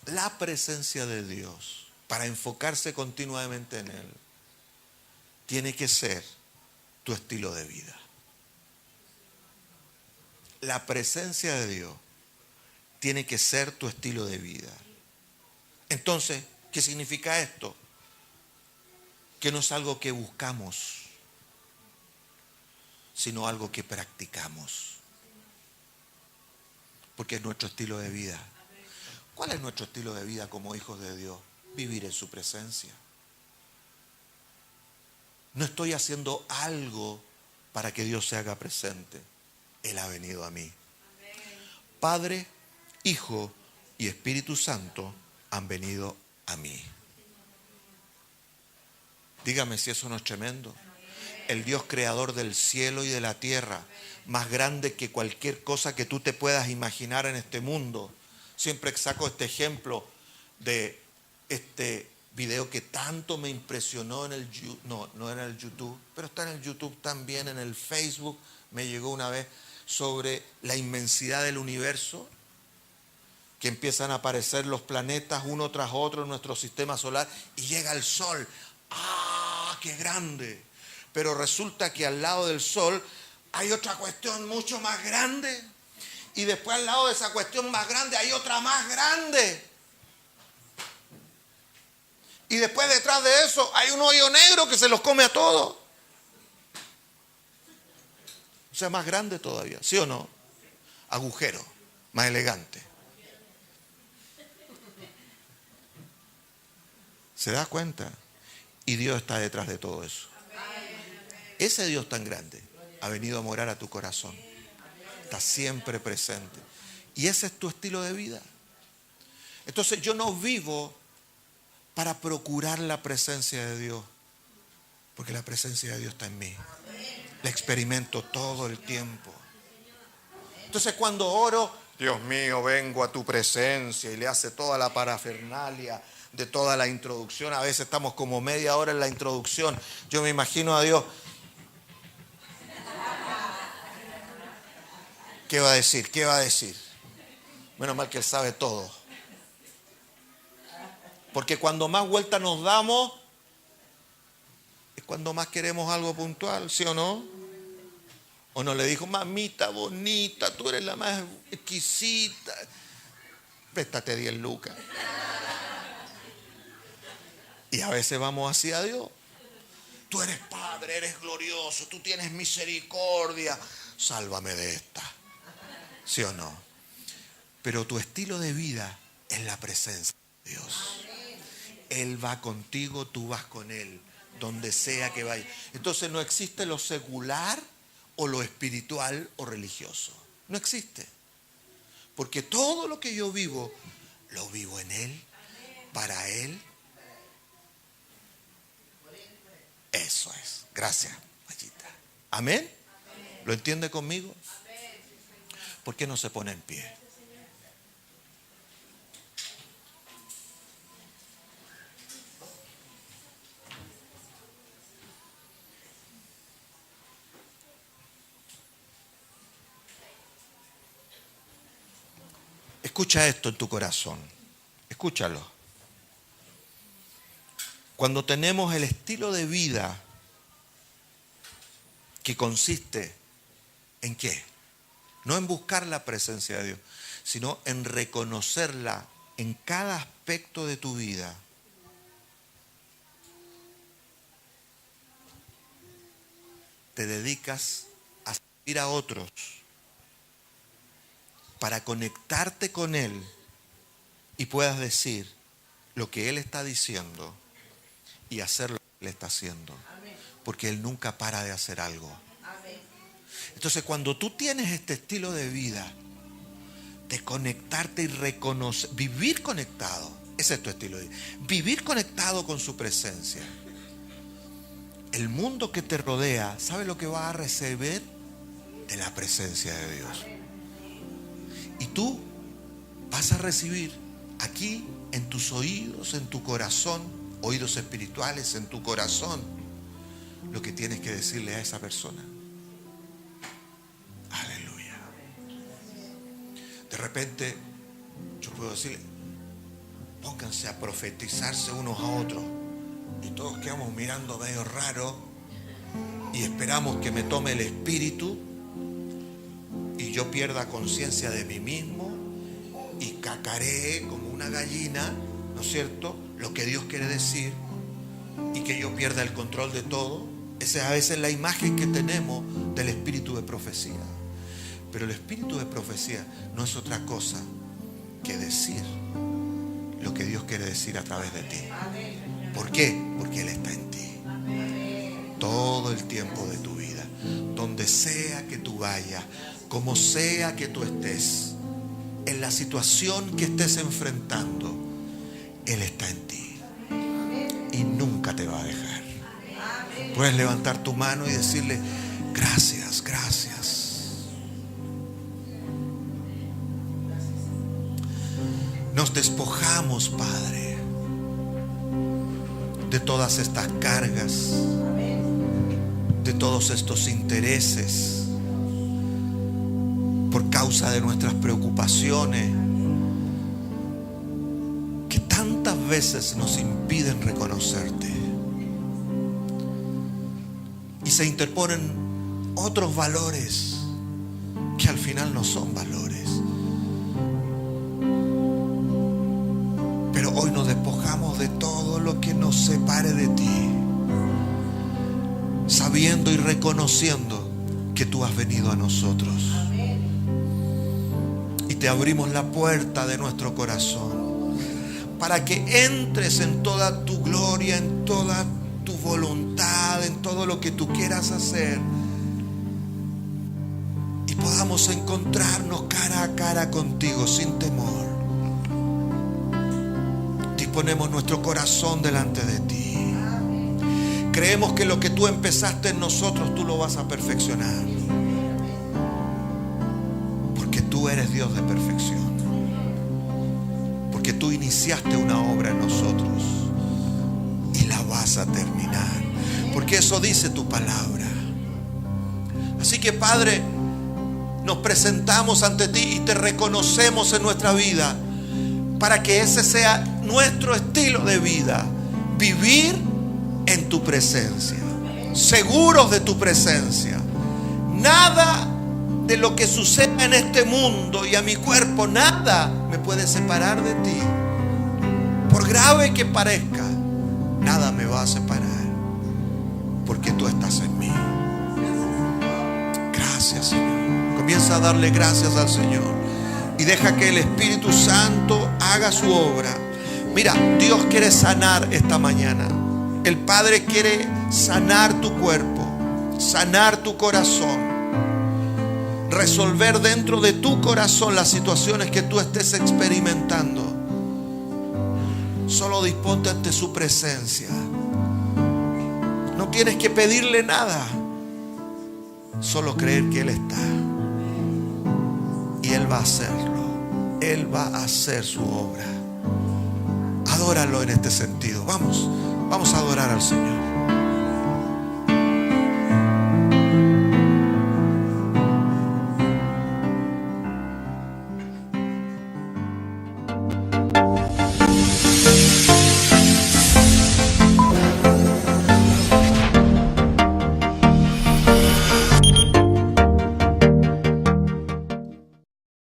La presencia de Dios, para enfocarse continuamente en Él, tiene que ser tu estilo de vida. La presencia de Dios tiene que ser tu estilo de vida. Entonces, ¿qué significa esto? Que no es algo que buscamos, sino algo que practicamos. Porque es nuestro estilo de vida. ¿Cuál es nuestro estilo de vida como hijos de Dios? Vivir en su presencia. No estoy haciendo algo para que Dios se haga presente. Él ha venido a mí. Padre, Hijo y Espíritu Santo han venido a mí. Dígame si eso no es tremendo. El Dios creador del cielo y de la tierra, más grande que cualquier cosa que tú te puedas imaginar en este mundo. Siempre saco este ejemplo de este video que tanto me impresionó en el no era el YouTube, pero está en el YouTube también, en el Facebook, me llegó una vez, sobre la inmensidad del universo, que empiezan a aparecer los planetas uno tras otro en nuestro sistema solar y llega el Sol. ¡Ah, qué grande! Pero resulta que al lado del Sol hay otra cuestión mucho más grande. Y después al lado de esa cuestión más grande hay otra más grande. Y después detrás de eso hay un hoyo negro que se los come a todos. O sea, más grande todavía, ¿sí o no? Agujero, más elegante. ¿Se da cuenta? Y Dios está detrás de todo eso. Ese Dios tan grande ha venido a morar a tu corazón. Está siempre presente. Y ese es tu estilo de vida. Entonces yo no vivo para procurar la presencia de Dios, porque la presencia de Dios está en mí. La experimento todo el tiempo. Entonces cuando oro, Dios mío, vengo a tu presencia, y le hace toda la parafernalia de toda la introducción. A veces estamos como media hora en la introducción. Yo me imagino a Dios. ¿Qué va a decir? ¿Qué va a decir? Menos mal que Él sabe todo. Porque cuando más vuelta nos damos, es cuando más queremos algo puntual, ¿sí o no? O no le dijo, mamita bonita, tú eres la más exquisita. Préstate 10 lucas. Y a veces vamos así a Dios. Tú eres Padre, eres glorioso, tú tienes misericordia. Sálvame de esta. ¿Sí o no? Pero tu estilo de vida es la presencia de Dios. Él va contigo, tú vas con Él, donde sea que vaya. Entonces no existe lo secular o lo espiritual o religioso. No existe. Porque todo lo que yo vivo, lo vivo en Él, para Él. Eso es. Gracias, Mayita. ¿Amén? ¿Lo entiende conmigo? ¿Por qué no se pone en pie? Escucha esto en tu corazón. Escúchalo. Cuando tenemos el estilo de vida que consiste en qué? No en buscar la presencia de Dios, sino en reconocerla en cada aspecto de tu vida. Te dedicas a servir a otros para conectarte con Él y puedas decir lo que Él está diciendo y hacer lo que Él está haciendo. Porque Él nunca para de hacer algo. Entonces, cuando tú tienes este estilo de vida, de conectarte y reconocer, vivir conectado, ese es tu estilo de vida, vivir conectado con su presencia. El mundo que te rodea, ¿sabe lo que va a recibir? De la presencia de Dios. Y tú vas a recibir aquí en tus oídos, en tu corazón, oídos espirituales en tu corazón, lo que tienes que decirle a esa persona. Aleluya. De repente yo puedo decirle, pónganse a profetizarse unos a otros, y todos quedamos mirando medio raro y esperamos que me tome el espíritu y yo pierda conciencia de mí mismo y cacaree como una gallina, ¿no es cierto?, lo que Dios quiere decir, y que yo pierda el control de todo. Esa es a veces la imagen que tenemos del espíritu de profecía. Pero el espíritu de profecía no es otra cosa que decir lo que Dios quiere decir a través de ti. ¿Por qué? Porque Él está en ti todo el tiempo de tu vida, donde sea que tú vayas, como sea que tú estés, en la situación que estés enfrentando, Él está en ti y nunca te va a dejar. Puedes levantar tu mano y decirle, gracias, gracias. Nos despojamos, Padre, de todas estas cargas, de todos estos intereses, por causa de nuestras preocupaciones, que tantas veces nos impiden reconocerte. Y se interponen otros valores que al final no son valores. Pero hoy nos despojamos de todo lo que nos separe de ti, sabiendo y reconociendo que tú has venido a nosotros. Y te abrimos la puerta de nuestro corazón para que entres en toda tu gloria, en toda tu voluntad, en todo lo que tú quieras hacer, y podamos encontrarnos cara a cara contigo sin temor. Disponemos nuestro corazón delante de ti. Creemos que lo que tú empezaste en nosotros, tú lo vas a perfeccionar, porque tú eres Dios de perfección, porque tú iniciaste una obra en nosotros y la vas a terminar, porque eso dice tu palabra. Así que, Padre, nos presentamos ante ti y te reconocemos en nuestra vida, para que ese sea nuestro estilo de vida, vivir en tu presencia, seguros de tu presencia. Nada de lo que suceda en este mundo y a mi cuerpo, nada me puede separar de ti. Por grave que parezca, nada me va a separar, porque tú estás en mí. Gracias, Señor. Comienza a darle gracias al Señor y deja que el Espíritu Santo haga su obra. Mira, Dios quiere sanar esta mañana. El Padre quiere sanar tu cuerpo, sanar tu corazón, resolver dentro de tu corazón las situaciones que tú estés experimentando. Solo disponte ante su presencia. No tienes que pedirle nada, solo creer que Él está. Y Él va a hacerlo. Él va a hacer su obra. Adóralo en este sentido. Vamos a adorar al Señor.